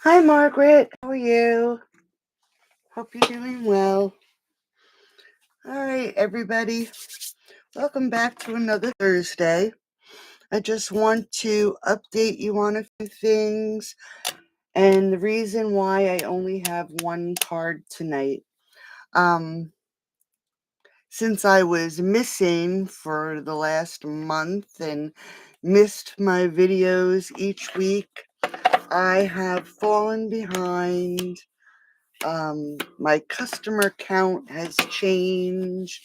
Hi, Margaret. How are you? Hope you're doing well. All right, everybody. Welcome back to another Thursday. I just want to update you on a few things and the reason why I only have one card tonight. Um, since I was missing for the last month and missed my videos each week, I have fallen behind. My customer count has changed,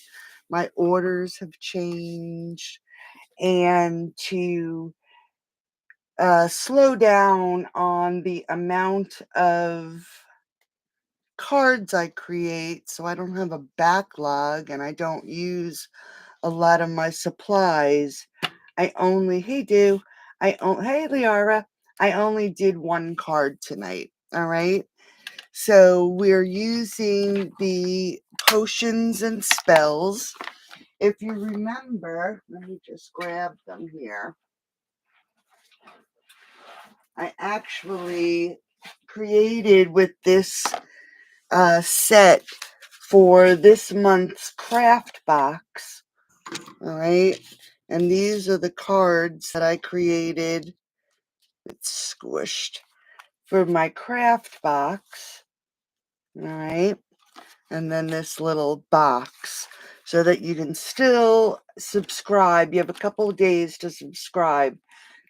my orders have changed, and to slow down on the amount of cards I create so I don't have a backlog and I don't use a lot of my supplies, I only, hey hey Liara, I only did one card tonight, all right? So we're using the potions and spells. If you remember, let me just grab them here. I actually created with this set for this month's craft box. All right. And these are the cards that I created. It's squished for my craft box. All right. And then this little box so that you can still subscribe. You have a couple of days to subscribe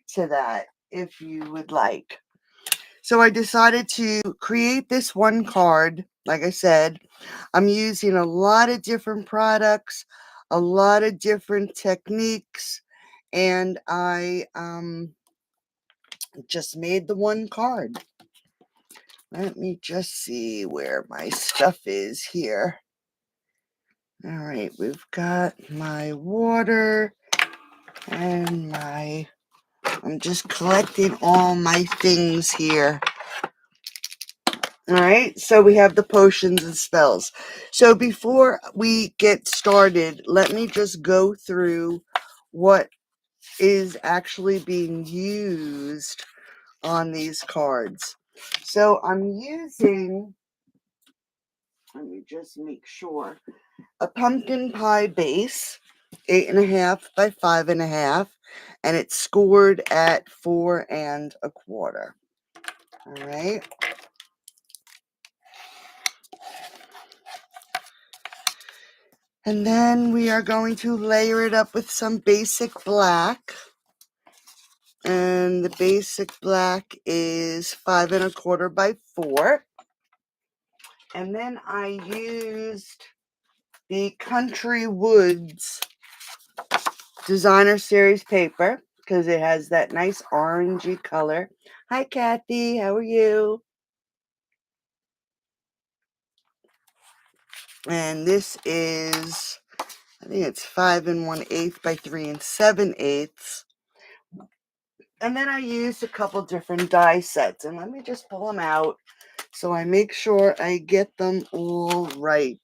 to that if you would like. So I decided to create this one card. Like I said, I'm using a lot of different products, a lot of different techniques, and I just made the one card. Let me just see where my stuff is here. All right, we've got my water and I'm just collecting all my things here. All right, so we have the potions and spells. So before we get started, let me just go through what is actually being used on these cards. So I'm using, let me just make sure, a pumpkin pie base, 8.5 by 5.5, and it's scored at 4 1/4. All right. And then we are going to layer it up with some basic black. And the basic black is 5 1/4 by 4. And then I used the Country Woods Designer Series paper because it has that nice orangey color. Hi, Kathy. How are you? And this is, I think it's 5 1/8 by 3 7/8. And then I used a couple different die sets. And let me just pull them out so I make sure I get them all right.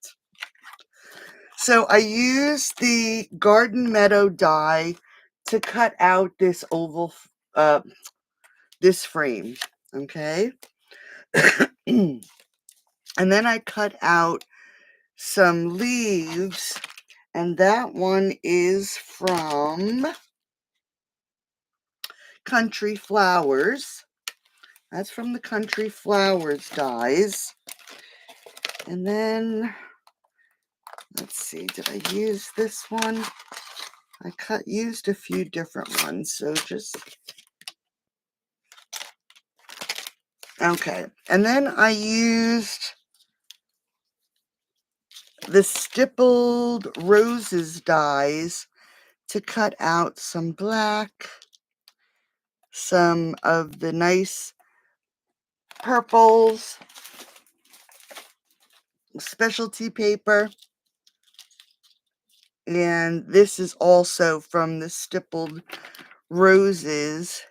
So I used the Garden Meadow die to cut out this oval, this frame, okay? And then I cut out some leaves, and that one is from Country Flowers. That's from the Country Flowers dies. And then, let's see, did I use this one? I used a few different ones, so just, okay. And then I used the Stippled Roses dies to cut out some black, some of the nice purples, specialty paper, and this is also from the Stippled Roses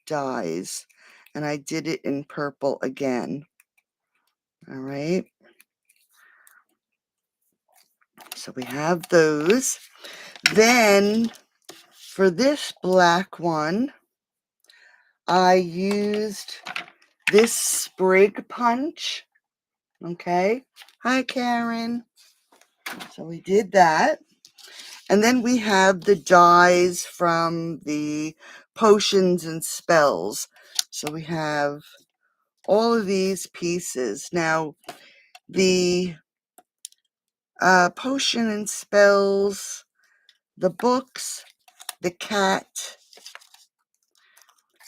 dies, and I did it in purple again. All right, so we have those. Then for this black one, I used this sprig punch. Okay. Hi, Karen. So we did that. And then we have the dies from the potions and spells. So we have all of these pieces. Now, the potion and spells, the books, the cat,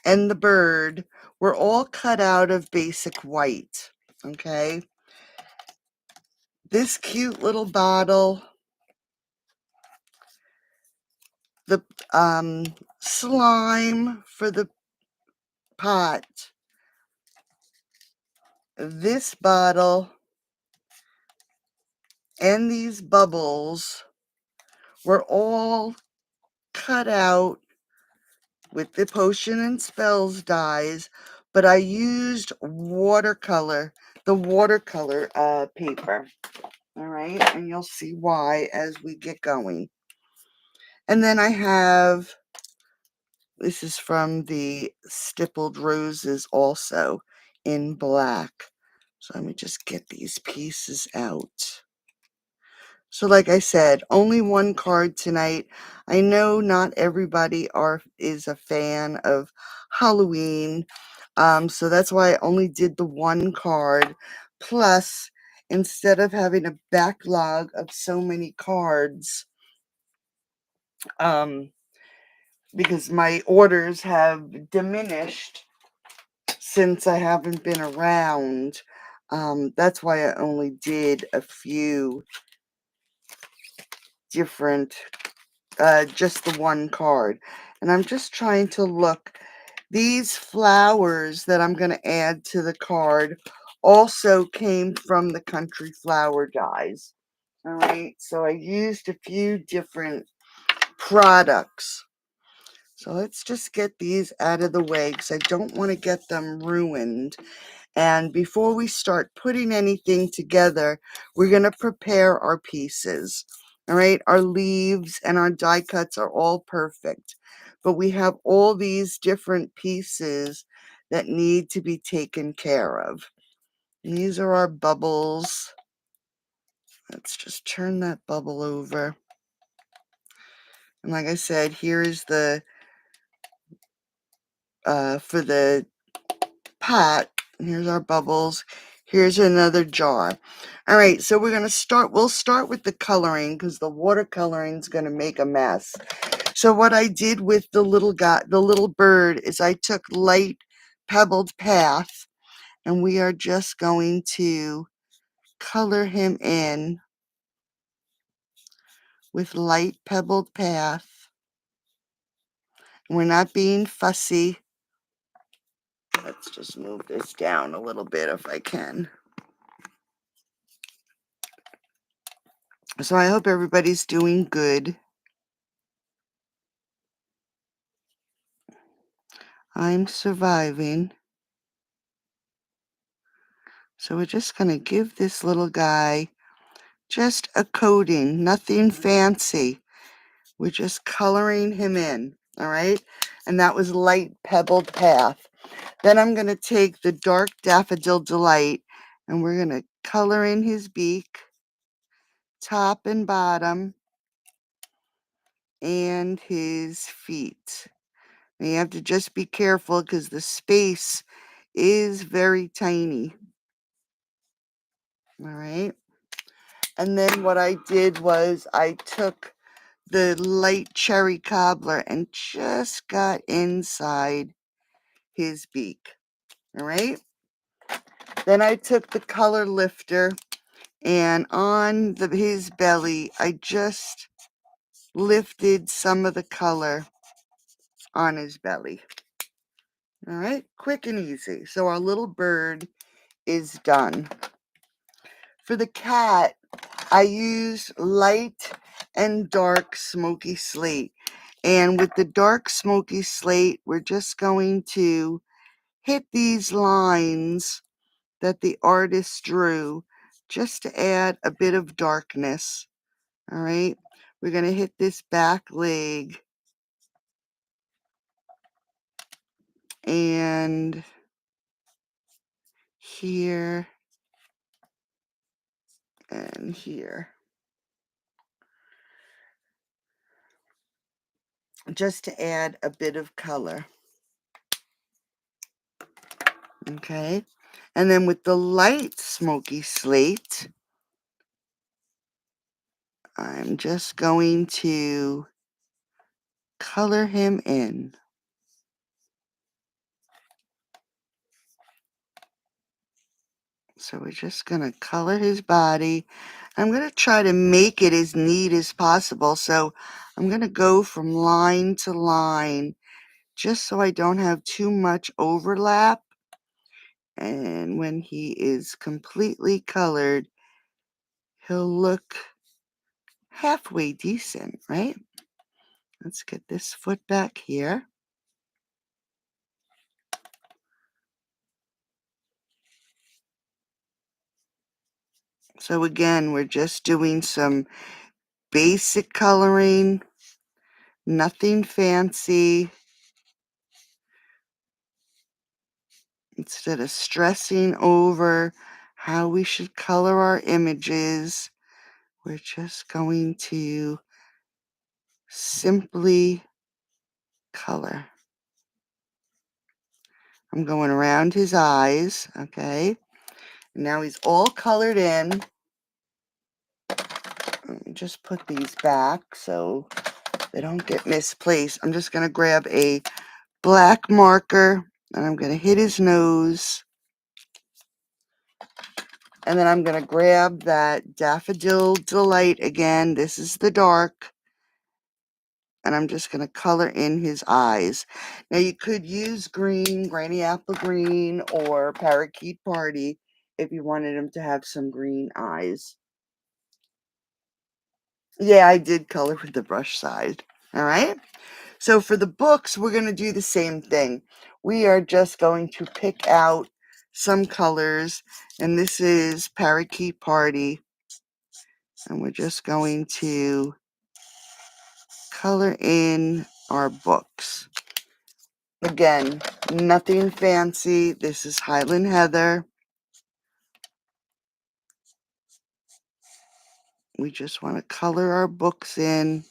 and the bird were all cut out of basic white. Okay. This cute little bottle, the slime for the pot, this bottle, and these bubbles were all cut out with the potion and spells dies, but I used watercolor, the watercolor paper. All right, and you'll see why as we get going. And then I have, this is from the Stippled Roses also in black. So let me just get these pieces out. So like I said, only one card tonight. I know not everybody is a fan of Halloween. So that's why I only did the one card. Plus, instead of having a backlog of so many cards, because my orders have diminished since I haven't been around, that's why I only did a few different, just the one card. And I'm just trying to look. These flowers that I'm going to add to the card also came from the Country Flower dies. All right, so I used a few different products. So let's just get these out of the way because I don't want to get them ruined. And before we start putting anything together, we're going to prepare our pieces. All right, our leaves and our die cuts are all perfect. But we have all these different pieces that need to be taken care of. And these are our bubbles. Let's just turn that bubble over. And like I said, here is the, for the pot, here's our bubbles. Here's another jar. All right, so we'll start with the coloring because the watercoloring is going to make a mess. So what I did with the little guy, the little bird, is I took light pebbled path, and we are just going to color him in with light pebbled path. We're not being fussy. Let's just move this down a little bit if I can. So I hope everybody's doing good. I'm surviving. So we're just going to give this little guy just a coating, nothing fancy. We're just coloring him in, all right? And that was light pebbled path. Then I'm going to take the dark daffodil delight and we're going to color in his beak, top and bottom, and his feet. And you have to just be careful because the space is very tiny. All right. And then what I did was I took the light cherry cobbler and just got inside his beak. All right. Then I took the color lifter and on his belly, I just lifted some of the color on his belly. All right. Quick and easy. So our little bird is done. For the cat, I used light and dark smoky slate. And with the dark smoky slate, we're just going to hit these lines that the artist drew just to add a bit of darkness. All right, we're going to hit this back leg and here and here, just to add a bit of color. Okay, and then with the light smoky slate, I'm just going to color him in. So we're just going to color his body. I'm going to try to make it as neat as possible. So I'm going to go from line to line just so I don't have too much overlap. And when he is completely colored, he'll look halfway decent, right? Let's get this foot back here. So again, we're just doing some basic coloring, nothing fancy. Instead of stressing over how we should color our images, we're just going to simply color. I'm going around his eyes, okay? Now he's all colored in. Let me just put these back so they don't get misplaced. I'm just going to grab a black marker and I'm going to hit his nose. And then I'm going to grab that Daffodil Delight again. This is the dark. And I'm just going to color in his eyes. Now you could use green, Granny Apple Green, or Parakeet Party if you wanted him to have some green eyes. Yeah, I did color with the brush side. All right. So for the books, we're going to do the same thing. We are just going to pick out some colors. And this is Parakeet Party. And we're just going to color in our books. Again, nothing fancy. This is Highland Heather. We just want to color our books in.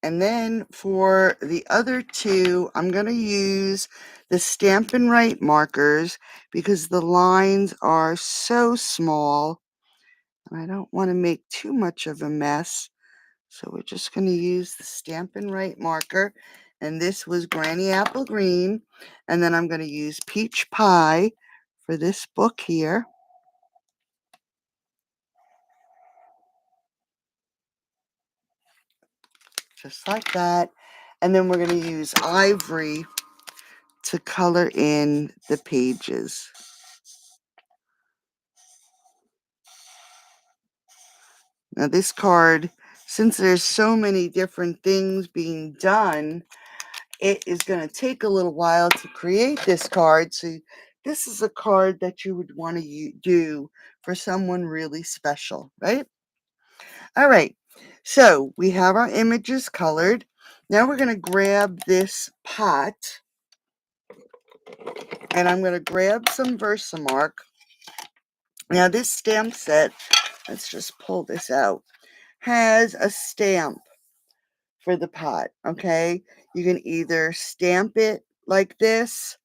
And then for the other two, I'm going to use the Stampin' Write markers because the lines are so small. And I don't want to make too much of a mess. So we're just going to use the Stampin' Write marker. And this was Granny Apple Green. And then I'm going to use Peach Pie for this book here. Just like that. And then we're going to use Ivory to color in the pages. Now this card, since there's so many different things being done, it is going to take a little while to create this card. So this is a card that you would want to do for someone really special, right? All right. So we have our images colored. Now we're going to grab this pot and I'm going to grab some Versamark. Now this stamp set, let's just pull this out, has a stamp for the pot, okay? You can either stamp it like this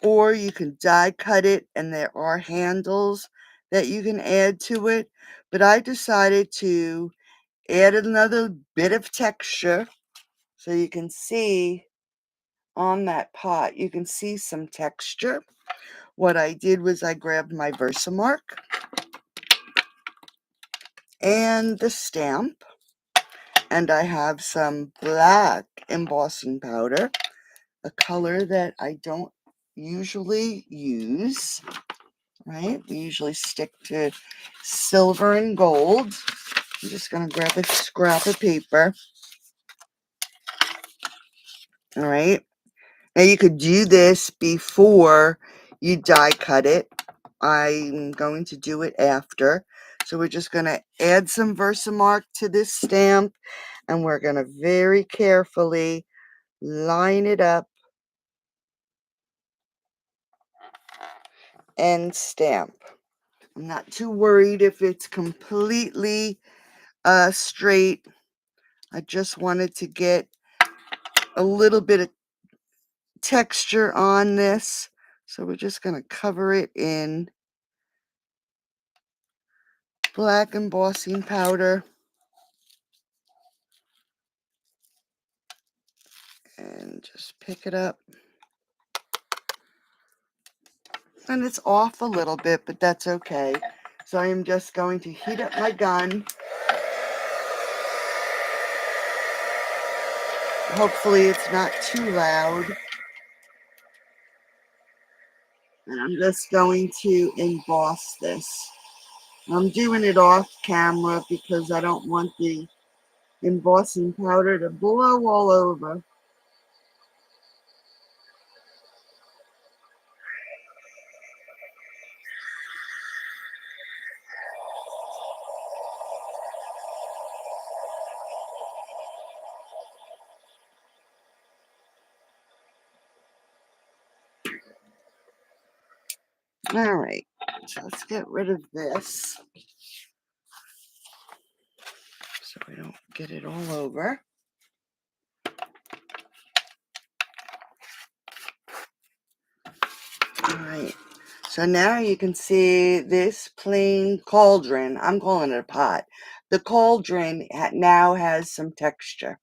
or you can die cut it, and there are handles that you can add to it. But I decided to add another bit of texture so you can see on that pot, you can see some texture. What I did was I grabbed my Versamark and the stamp, and I have some black embossing powder, a color that I don't usually use, right? We usually stick to silver and gold. I'm just going to grab a scrap of paper. All right. Now you could do this before you die cut it. I'm going to do it after. So we're just going to add some Versamark to this stamp. And we're going to very carefully line it up and stamp. I'm not too worried if it's completely straight. I just wanted to get a little bit of texture on this. So we're just going to cover it in black embossing powder. And just pick it up. And it's off a little bit, but that's okay. So I am just going to heat up my gun. Hopefully it's not too loud. And I'm just going to emboss this. I'm doing it off camera because I don't want the embossing powder to blow all over. All right, so let's get rid of this so we don't get it all over. All right, so now you can see this plain cauldron. I'm calling it a pot. The cauldron now has some texture.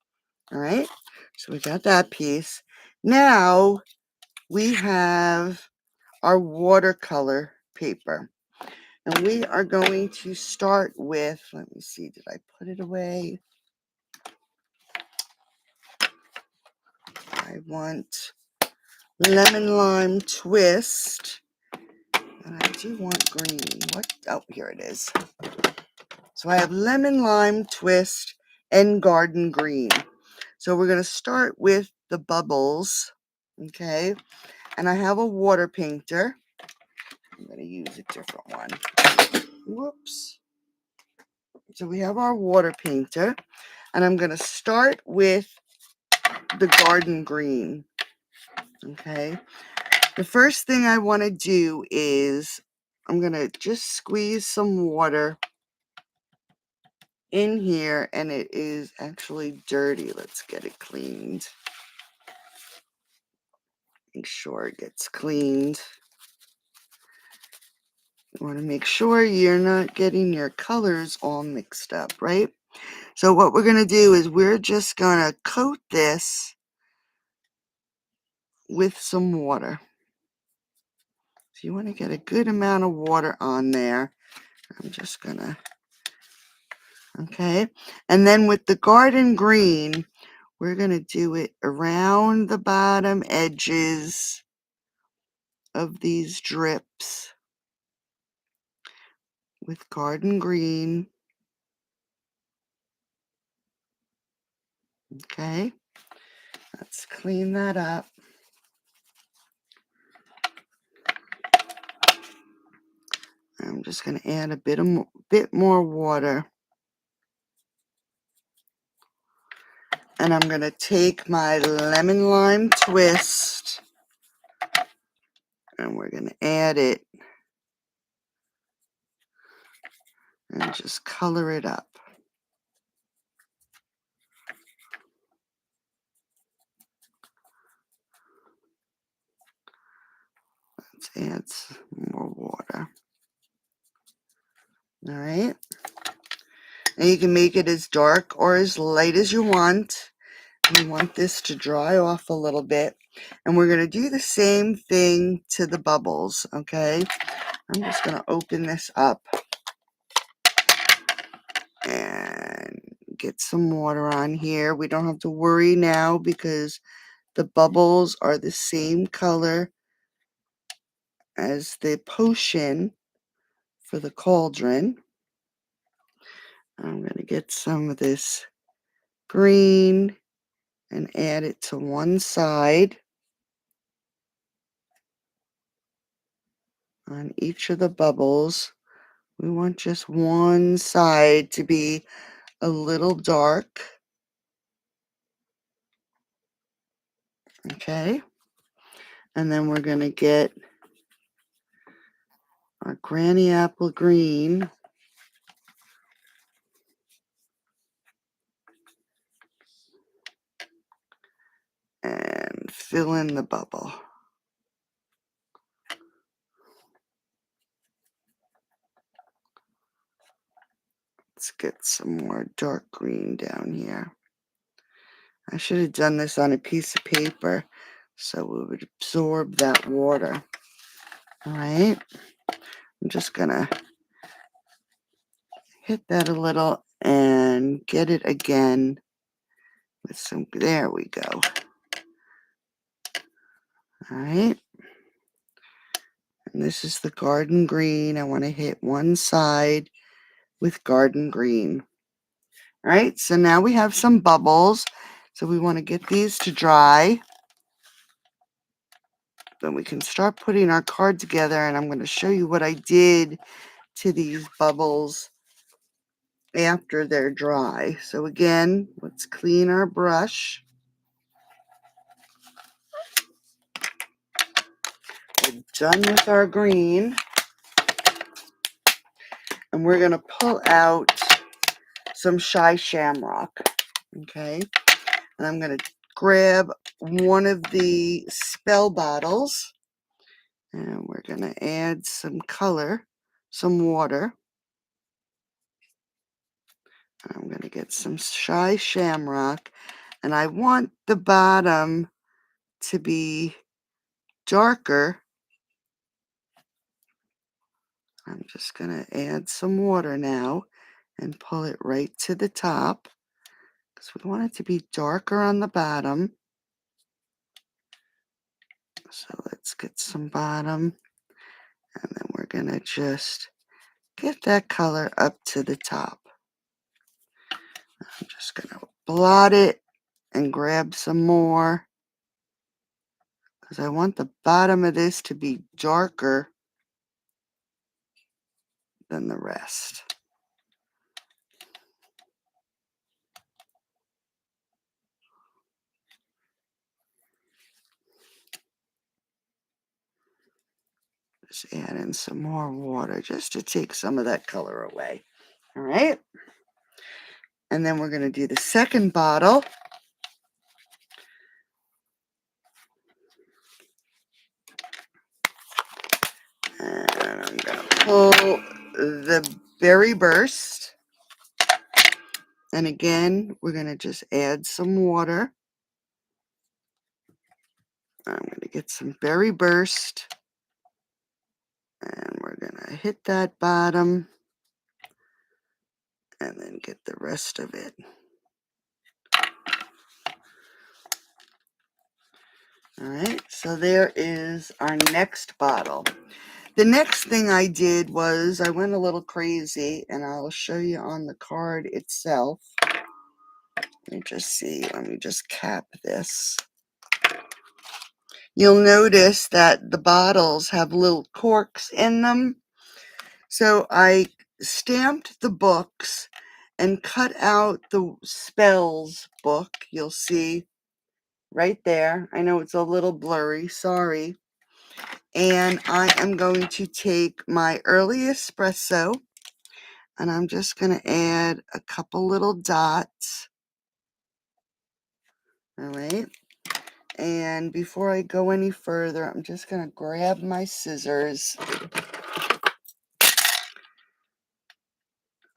All right, so we got that piece. Now we have our watercolor paper. And we are going to start with, let me see, did I put it away? I want lemon lime twist. And I do want green. What? Oh, here it is. So I have lemon lime twist and garden green. So we're going to start with the bubbles. Okay. And I have a water painter. I'm going to use a different one. Whoops. So we have our water painter. And I'm going to start with the garden green. Okay. The first thing I want to do is I'm going to just squeeze some water in here, and it is actually dirty. Let's get it cleaned. Make sure it gets cleaned. You want to make sure you're not getting your colors all mixed up, right? So what we're going to do is we're just going to coat this with some water. So you want to get a good amount of water on there. I'm just going to, okay. And then with the garden green, we're going to do it around the bottom edges of these drips with garden green. Okay. Let's clean that up. I'm just going to add a bit more water. And I'm going to take my lemon lime twist and we're going to add it and just color it up. Let's add some more water. All right. And you can make it as dark or as light as you want. We want this to dry off a little bit. And we're going to do the same thing to the bubbles, okay? I'm just going to open this up and get some water on here. We don't have to worry now because the bubbles are the same color as the potion for the cauldron. I'm going to get some of this green and add it to one side on each of the bubbles. We want just one side to be a little dark. Okay. And then we're going to get our granny apple green. And fill in the bubble. Let's get some more dark green down here. I should have done this on a piece of paper so it would absorb that water. All right. I'm just going to hit that a little and get it again with some, there we go. All right. And this is the garden green. I want to hit one side with garden green. All right, so now we have some bubbles. So we want to get these to dry. Then we can start putting our card together, and I'm going to show you what I did to these bubbles after they're dry. So again, let's clean our brush. We're done with our green. And we're going to pull out some Shy Shamrock. Okay, and I'm going to grab one of the spell bottles. And we're going to add some color, some water. I'm going to get some Shy Shamrock. And I want the bottom to be darker. I'm just going to add some water now and pull it right to the top, because we want it to be darker on the bottom. So let's get some bottom. And then we're going to just get that color up to the top. I'm just going to blot it and grab some more, because I want the bottom of this to be darker than the rest. Just add in some more water just to take some of that color away. All right. And then we're going to do the second bottle. And I'm going to pull the Berry Burst. And again, we're going to just add some water. I'm going to get some Berry Burst. And we're going to hit that bottom. And then get the rest of it. All right, so there is our next bottle. The next thing I did was I went a little crazy, and I'll show you on the card itself. Let me just see. Let me just cap this. You'll notice that the bottles have little corks in them. So I stamped the books and cut out the spells book. You'll see right there. I know it's a little blurry. Sorry. And I am going to take my early espresso, and I'm just going to add a couple little dots. All right. And before I go any further, I'm just going to grab my scissors.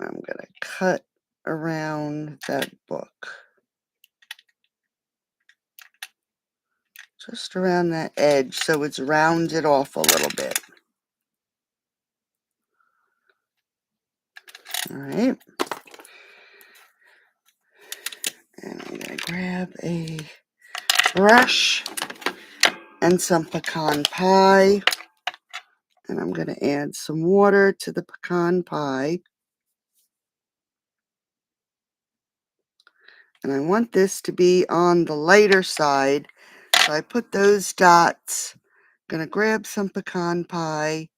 I'm going to cut around that book. Just around that edge so it's rounded off a little bit. All right. And I'm going to grab a brush and some pecan pie. And I'm going to add some water to the pecan pie. And I want this to be on the lighter side. So I put those dots. Going to grab some pecan pie.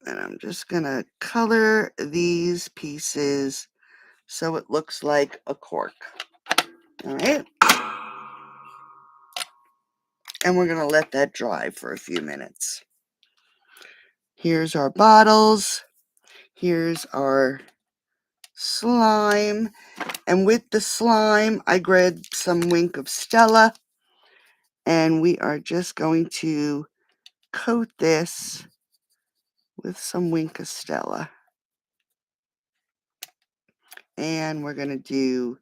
And I'm just going to color these pieces so it looks like a cork. All right. And we're going to let that dry for a few minutes. Here's our bottles. Here's our slime. And with the slime, I grabbed some Wink of Stella. And we are just going to coat this with some Wink of Stella. And we're going to do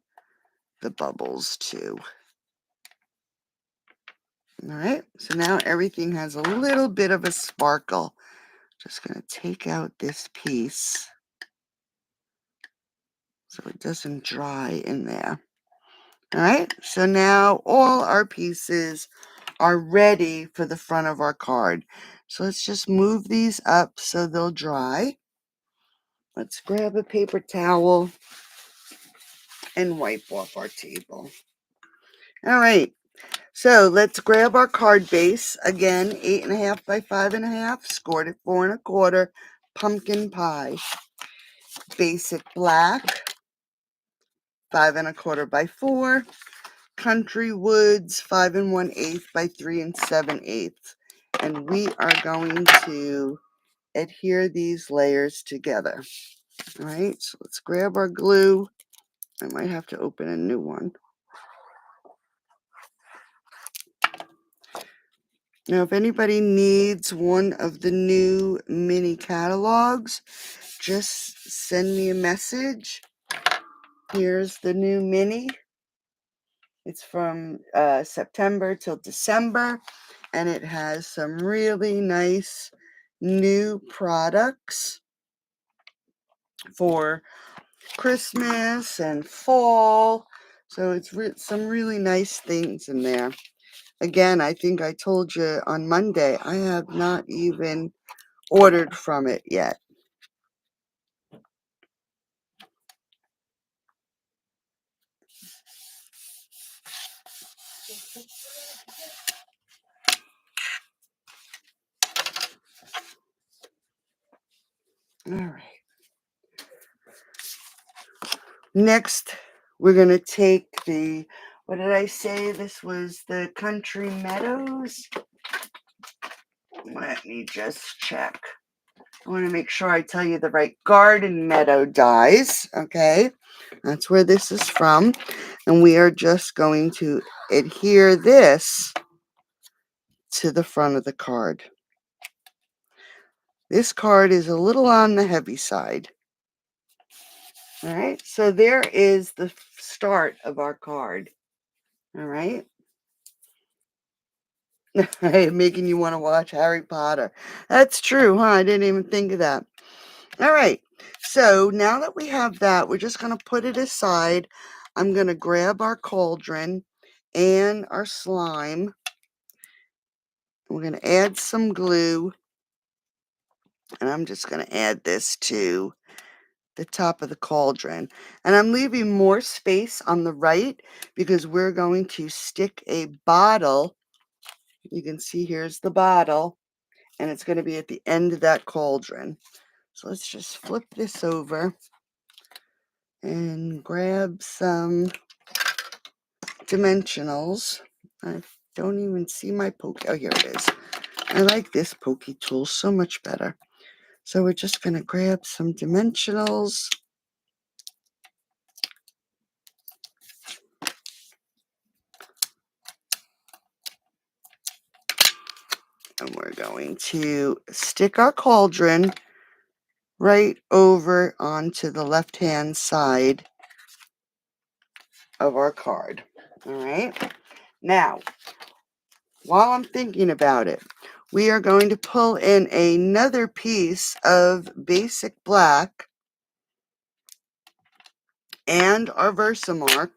the bubbles too. All right, so now everything has a little bit of a sparkle. Just going to take out this piece so it doesn't dry in there. All right, so now all our pieces are ready for the front of our card. So let's just move these up so they'll dry. Let's grab a paper towel and wipe off our table. All right, so let's grab our card base. Again, 8.5 by 5.5, scored at 4 1/4, pumpkin pie. Basic black, 5 1/4 by 4. Country Woods, 5 1/8 by 3 7/8. And we are going to adhere these layers together. All right, so let's grab our glue. I might have to open a new one. Now, if anybody needs one of the new mini catalogs, just send me a message. Here's the new mini. It's from September till December, and it has some really nice new products for Christmas and fall. So it's some really nice things in there. Again, I think I told you on Monday, I have not even ordered from it yet. All right. Next, we're going to take the, what did I say? This was the Country Meadows. Let me just check. I want to make sure I tell you the right Garden Meadow dies. Okay. That's where this is from. And we are just going to adhere this to the front of the card. This card is a little on the heavy side. All right. So there is the start of our card. All right. Making you want to watch Harry Potter. That's true, huh? I didn't even think of that. All right. So now that we have that, we're just going to put it aside. I'm going to grab our cauldron and our slime. We're going to add some glue. And I'm just going to add this to the top of the cauldron. And I'm leaving more space on the right because we're going to stick a bottle. You can see here's the bottle. And it's going to be at the end of that cauldron. So let's just flip this over and grab some dimensionals. I don't even see my pokey. Oh, here it is. I like this pokey tool so much better. So we're just going to grab some dimensionals. And we're going to stick our cauldron right over onto the left-hand side of our card. All right. Now, while I'm thinking about it, we are going to pull in another piece of basic black and our Versamark.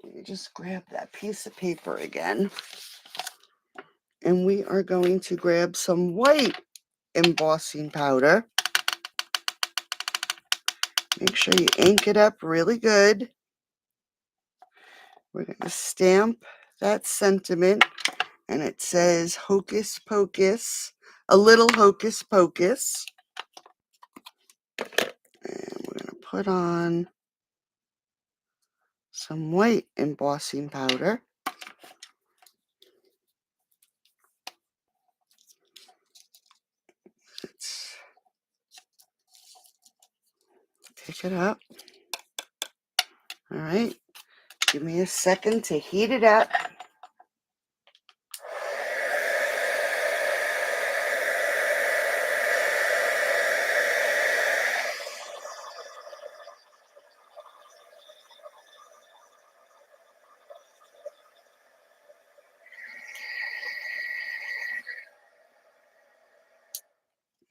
Let me just grab that piece of paper again. And we are going to grab some white embossing powder. Make sure you ink it up really good. We're going to stamp that sentiment, and it says Hocus Pocus, a little Hocus Pocus. And we're going to put on some white embossing powder. Pick it up. All right. Give me a second to heat it up.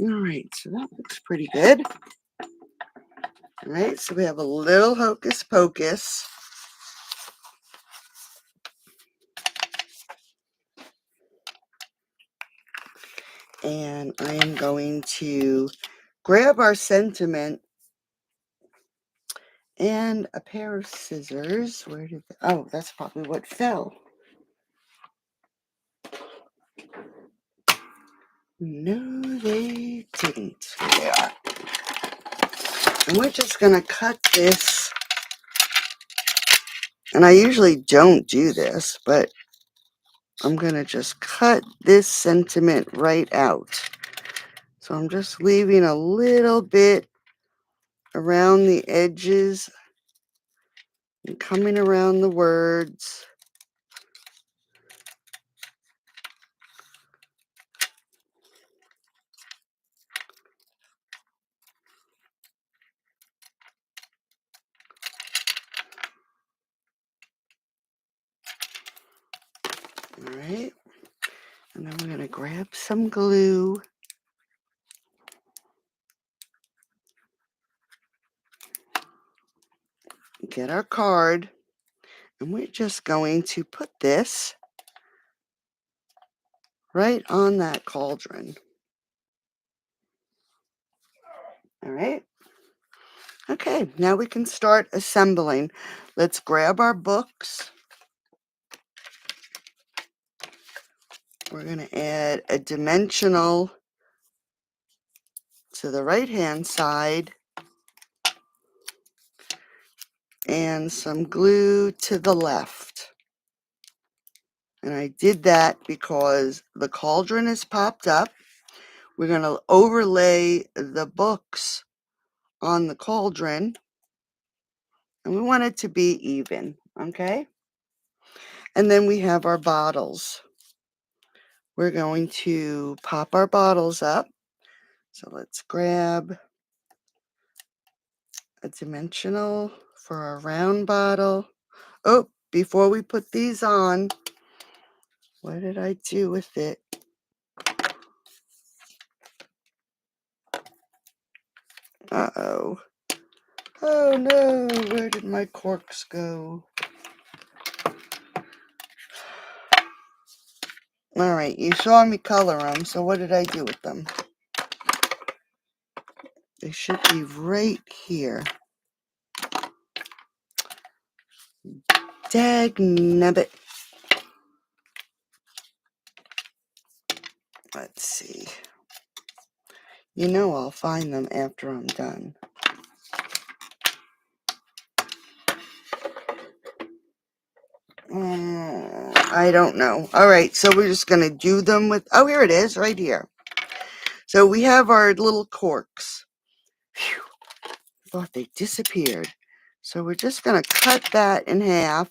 All right, so that looks pretty good. All right, so we have a little Hocus Pocus. And I am going to grab our sentiment and a pair of scissors. Where did they, oh, that's probably what fell. No, they didn't. Here they are. And we're just going to cut this. And I usually don't do this, but I'm going to just cut this sentiment right out. So I'm just leaving a little bit around the edges and coming around the words. All right. And then we're going to grab some glue. Get our card. And we're just going to put this right on that cauldron. All right. Okay, now we can start assembling. Let's grab our books. We're going to add a dimensional to the right-hand side and some glue to the left. And I did that because the cauldron is popped up. We're going to overlay the books on the cauldron. And we want it to be even, okay? And then we have our bottles. We're going to pop our bottles up. So let's grab a dimensional for our round bottle. Oh, before we put these on, what did I do with it? Uh-oh. Oh no, where did my corks go? All right, you saw me color them, so what did I do with them? They should be right here. Dagnabbit. Let's see. You know I'll find them after I'm done. I don't know. All right, so we're just going to do them with... Oh, here it is, right here. So we have our little corks. Phew, thought they disappeared. So we're just going to cut that in half.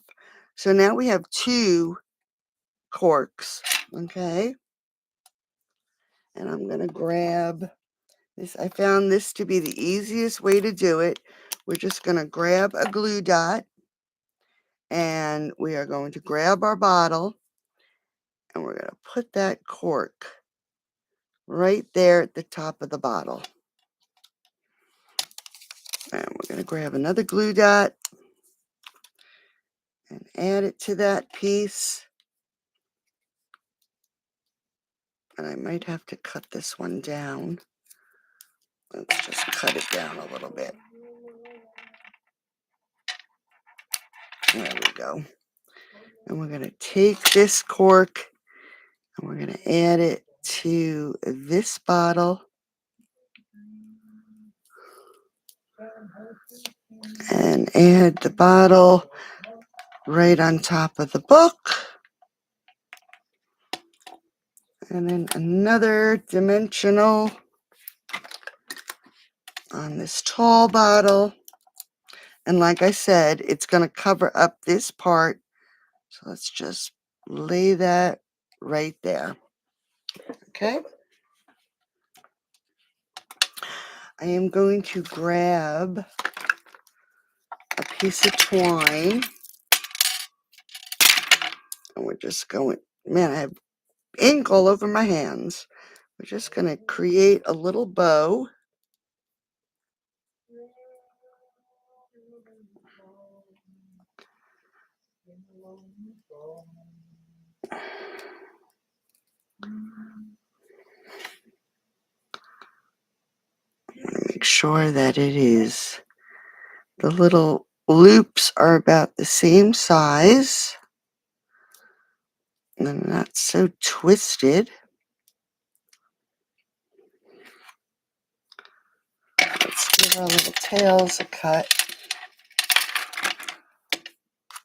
So now we have 2 corks, okay? And I'm going to grab this. I found this to be the easiest way to do it. We're just going to grab a glue dot. And we are going to grab our bottle. And we're going to put that cork right there at the top of the bottle. And we're going to grab another glue dot and add it to that piece. And I might have to cut this one down. Let's just cut it down a little bit. There we go. And we're going to take this cork and we're going to add it to this bottle. And add the bottle right on top of the book. And then another dimensional. on this tall bottle. And like I said, it's going to cover up this part. So let's just lay that right there. Okay. I am going to grab a piece of twine. And we're just going, man, I have ink all over my hands. We're just going to create a little bow. Make sure that it is, the little loops are about the same size and they're not so twisted. Let's give our little tails a cut.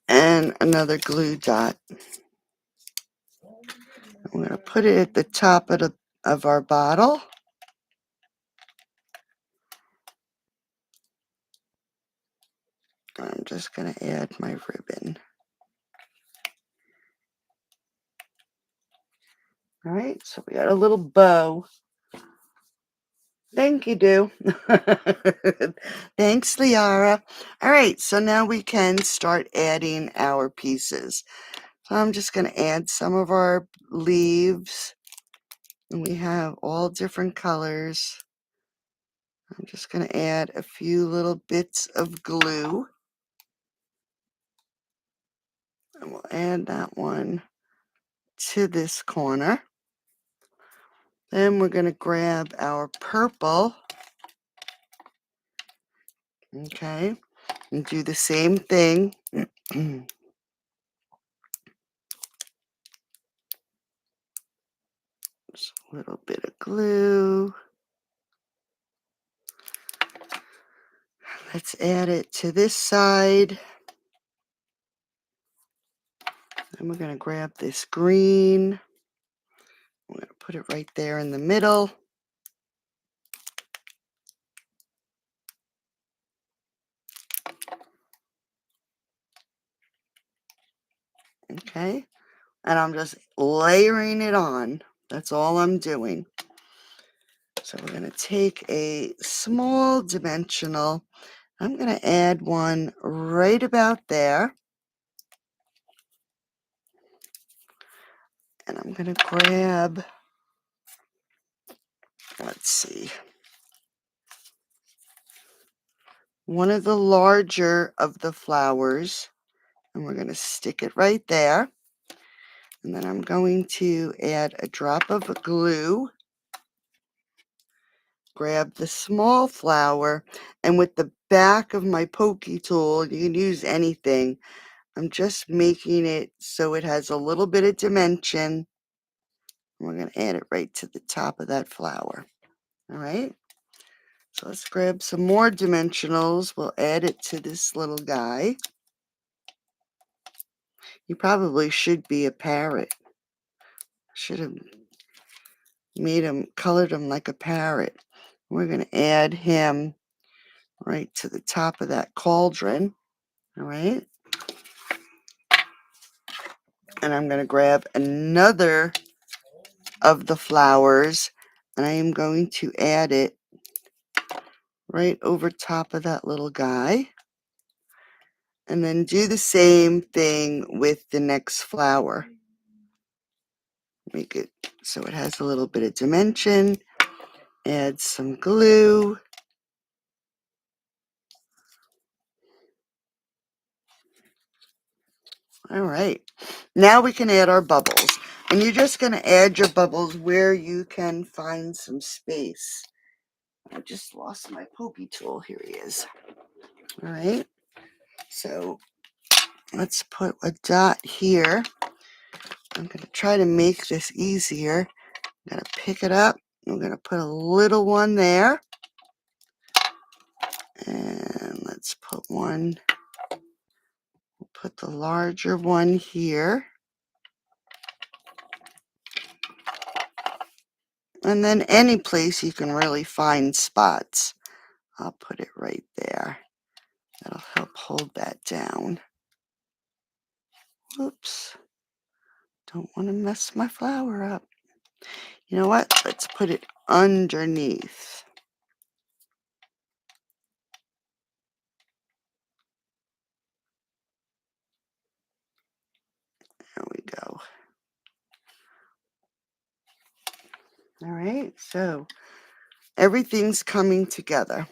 And another glue dot. I'm going to put it at the top of our bottle. I'm just going to add my ribbon. All right, so we got a little bow. Thank you, Do. Thanks, Liara. All right, so now we can start adding our pieces. So I'm just going to add some of our leaves. And we have all different colors. I'm just going to add a few little bits of glue. And we'll add that one to this corner. Then we're going to grab our purple. Okay. And do the same thing. Just a little bit of glue. Let's add it to this side. Then we're going to grab this green. I'm going to put it right there in the middle. Okay. And I'm just layering it on. That's all I'm doing. So we're going to take a small dimensional. I'm going to add one right about there. And I'm going to grab, let's see, one of the larger of the flowers. And we're going to stick it right there. And then I'm going to add a drop of glue. Grab the small flower. And with the back of my pokey tool, you can use anything. I'm just making it so it has a little bit of dimension. We're going to add it right to the top of that flower. All right. So let's grab some more dimensionals. We'll add it to this little guy. He probably should be a parrot. Should have made him, colored him like a parrot. We're going to add him right to the top of that cauldron. All right. And I'm going to grab another of the flowers and I am going to add it right over top of that little guy. And then do the same thing with the next flower. Make it so it has a little bit of dimension. Add some glue. All right. Now we can add our bubbles. And you're just going to add your bubbles where you can find some space. I just lost my pokey tool. Here he is. All right. So let's put a dot here. I'm going to try to make this easier. I'm going to pick it up. I'm going to put a little one there. And let's put one, we'll put the larger one here. And then any place you can really find spots. I'll put it right there. That'll help hold that down. Oops. Don't want to mess my flower up. You know what? Let's put it underneath. There we go. All right, so everything's coming together.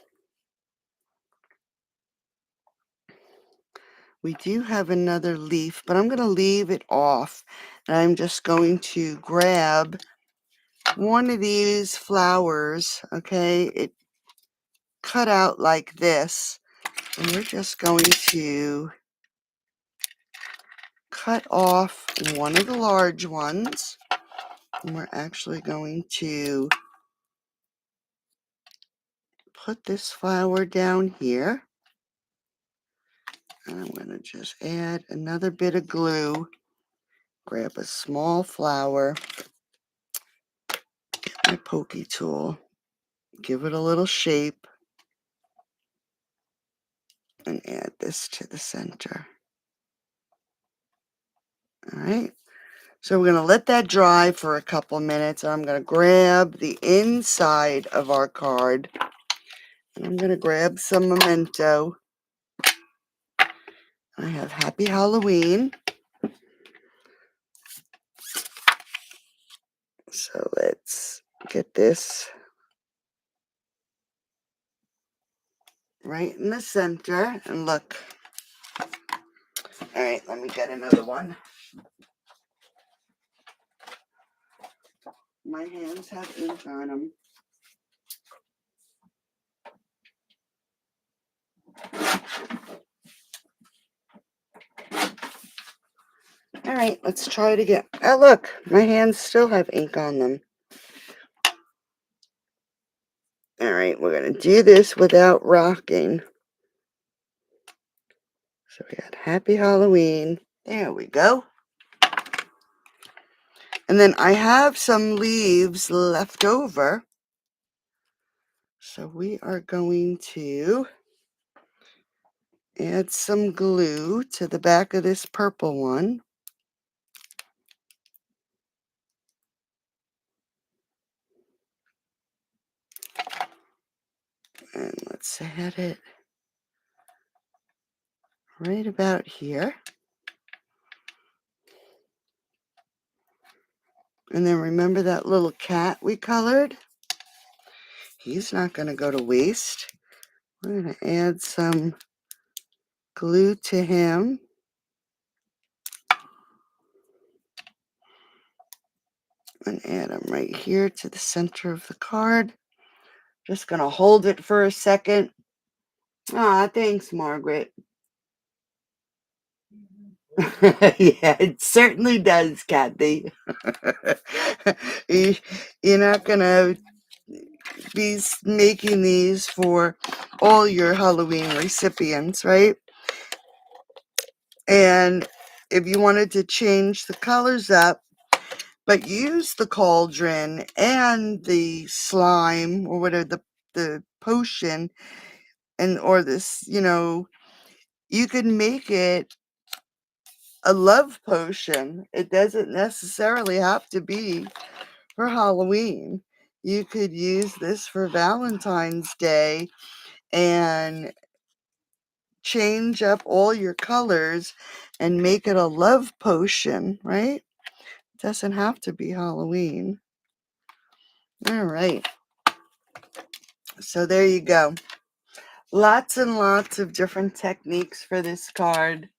We do have another leaf, but I'm going to leave it off. And I'm just going to grab one of these flowers, okay? It cut out like this. And we're just going to cut off one of the large ones. And we're actually going to put this flower down here. And I'm going to just add another bit of glue. Grab a small flower. Get my pokey tool. Give it a little shape. And add this to the center. All right. So we're going to let that dry for a couple minutes. I'm going to grab the inside of our card. And I'm going to grab some memento. I have Happy Halloween. So let's get this right in the center. And look. All right, let me get another one. My hands have ink on them. All right, let's try it again. Oh, look, my hands still have ink on them. All right, we're going to do this without rocking. So we got Happy Halloween. There we go. And then I have some leaves left over. So we are going to add some glue to the back of this purple one. And let's add it right about here. And then remember that little cat we colored? He's not going to go to waste. We're going to add some glue to him. And add him right here to the center of the card. Just going to hold it for a second. Ah, thanks, Margaret. Yeah, it certainly does, Kathy. You're not going to be making these for all your Halloween recipients, right? And if you wanted to change the colors up, but use the cauldron and the slime or whatever, the potion, and or this, you could make it a love potion. It doesn't necessarily have to be for Halloween. You could use this for Valentine's Day and change up all your colors and make it a love potion, right? It doesn't have to be Halloween. All right. So there you go. Lots and lots of different techniques for this card.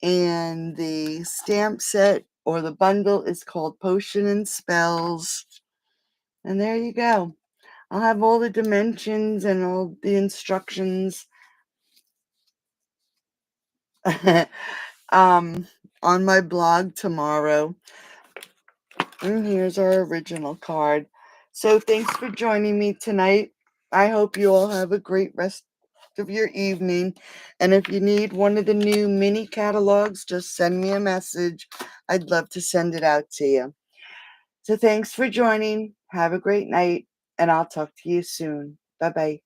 And the stamp set or the bundle is called Potion and Spells. And there you go. I'll have all the dimensions and all the instructions on my blog tomorrow. And here's our original card. So thanks for joining me tonight. I hope you all have a great rest of your evening. And if you need one of the new mini catalogs, just send me a message. I'd love to send it out to you. So thanks for joining. Have a great night, and I'll talk to you soon. Bye-bye.